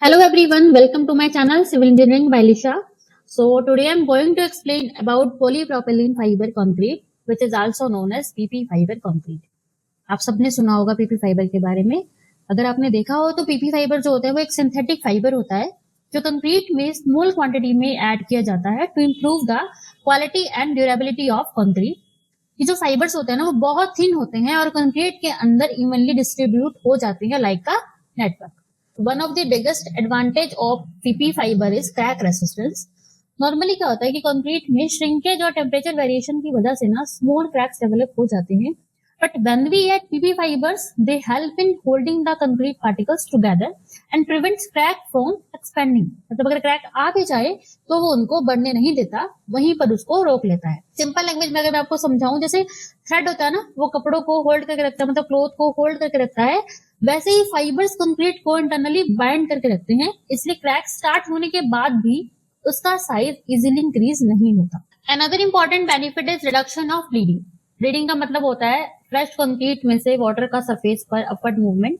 Hello everyone, welcome to my channel Civil Engineering by Lisha. So today I'm going to explain about polypropylene fiber concrete which is also known as PP fiber concrete. आप सबने सुना होगा PP fibre के बारे में. अगर आपने देखा हो तो PP फाइबर जो होता है वो एक सिंथेटिक फाइबर होता है जो कंक्रीट में स्मॉल क्वांटिटी में ऐड किया जाता है to improve the quality and durability of concrete. ये जो फाइबर्स होते हैं ना वो बहुत थिन होते हैं और कंक्रीट के अंदर इवनली डिस्ट्रीब्यूट हो जाते हैं like a network. One of the biggest advantage of PP fibre is crack resistance. Normally क्या होता है कि कंक्रीट में श्रिंकेज और टेम्परेचर वेरिएशन की वजह से ना स्मॉल क्रैक्स डेवलप हो जाते हैं. But when we add PP fibres they help in holding the concrete particles together and prevents crack from expanding. मतलब अगर क्रैक आ भी जाए तो वो उनको बढ़ने नहीं देता, वहीं पर उसको रोक लेता है. सिंपल लैंग्वेज में अगर मैं आपको समझाऊं, जैसे थ्रेड होता है ना वो कपड़ों को होल्ड करके रखता है, मतलब क्लॉथ को होल्ड करके रखता है, वैसे ही फाइबर्स कंक्रीट को इंटरनली बाइंड करके रखते हैं. इसलिए क्रैक स्टार्ट होने के बाद भी उसका साइज इजीली इंक्रीज नहीं होता. Another important benefit is reduction of bleeding. Bleeding का मतलब होता है फ्रेश कंक्रीट में से वाटर का सरफेस पर अपवर्ड मूवमेंट.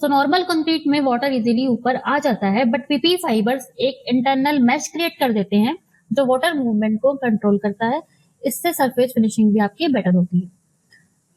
तो नॉर्मल कंक्रीट में वाटर इजीली ऊपर आ जाता है, बट पीपी फाइबर्स एक इंटरनल मैश क्रिएट कर देते हैं जो वाटर मूवमेंट को कंट्रोल करता है. इससे सरफेस फिनिशिंग भी आपकी बेटर होती है.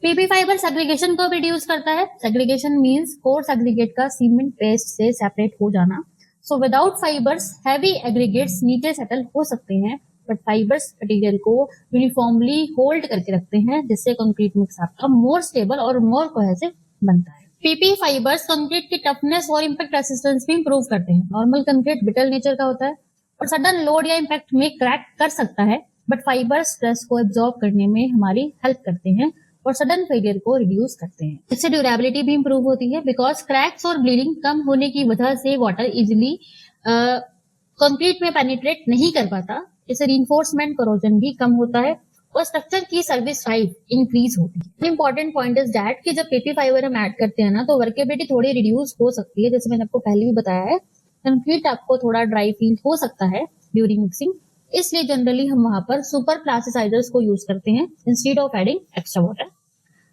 पीपी फाइबर सेग्रीगेशन को भी रिड्यूस करता है. सेग्रीगेशन मींस कोर्स एग्रीगेट का सीमेंट पेस्ट से सेपरेट हो जाना. So without fibres heavy aggregates नीचे सेटल हो सकते हैं, बट फाइबर्स मटेरियल को यूनिफॉर्मली होल्ड करके रखते हैं जिससे कंक्रीट मिक्स आपका मोर स्टेबल और मोर कोहेसिव बनता है. पीपी फाइबर्स कंक्रीट की टफनेस और इम्पैक्ट रेसिस्टेंस भी इंप्रूव करते हैं. नॉर्मल कंक्रीट ब्रिटल नेचर का होता है और सडन लोड या इम्पैक्ट में क्रैक कर सकता है, बट फाइबर्स स्ट्रेस को एब्जॉर्ब करने में हमारी हेल्प करते हैं और सडन फेलियर को रिड्यूस करते हैं. इससे ड्यूरेबिलिटी भी इंप्रूव होती है बिकॉज क्रैक्स और ब्लीडिंग कम होने की वजह से वाटर इजिली कंक्रीट में पेनिट्रेट नहीं कर पाता. इससे रिइंफोर्समेंट करोजन भी कम होता है और स्ट्रक्चर की सर्विस लाइफ इंक्रीज होती है. इंपॉर्टेंट पॉइंट इज दैट कि जब पीपी फाइबर हम ऐड करते हैं ना तो वर्केबिलिटी थोड़ी रिड्यूस हो सकती है. जैसे मैंने आपको पहले भी बताया है, कंक्रीट आपको थोड़ा ड्राई फील हो सकता है ड्यूरिंग मिक्सिंग. इसलिए जनरली हम वहां पर सुपर प्लास्टिसाइजर्स को यूज करते हैं instead of adding extra water.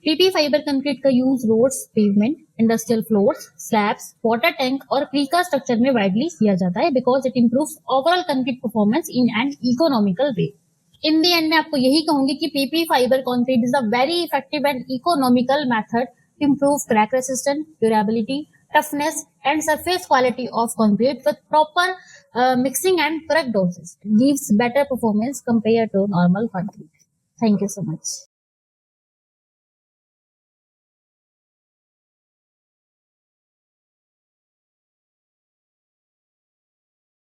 PP fibre concrete का use roads, pavement, industrial floors, slabs, water tank और प्रीका स्ट्रक्चर में वाइडली किया जाता है because it improves overall concrete performance in an economical way. In the end मैं आपको यही कहूंगी कि PP fibre concrete is a very effective and economical method to improve crack resistance, durability, toughness and surface quality of concrete with proper mixing and correct doses. It gives better performance compared to normal concrete. Thank you so much.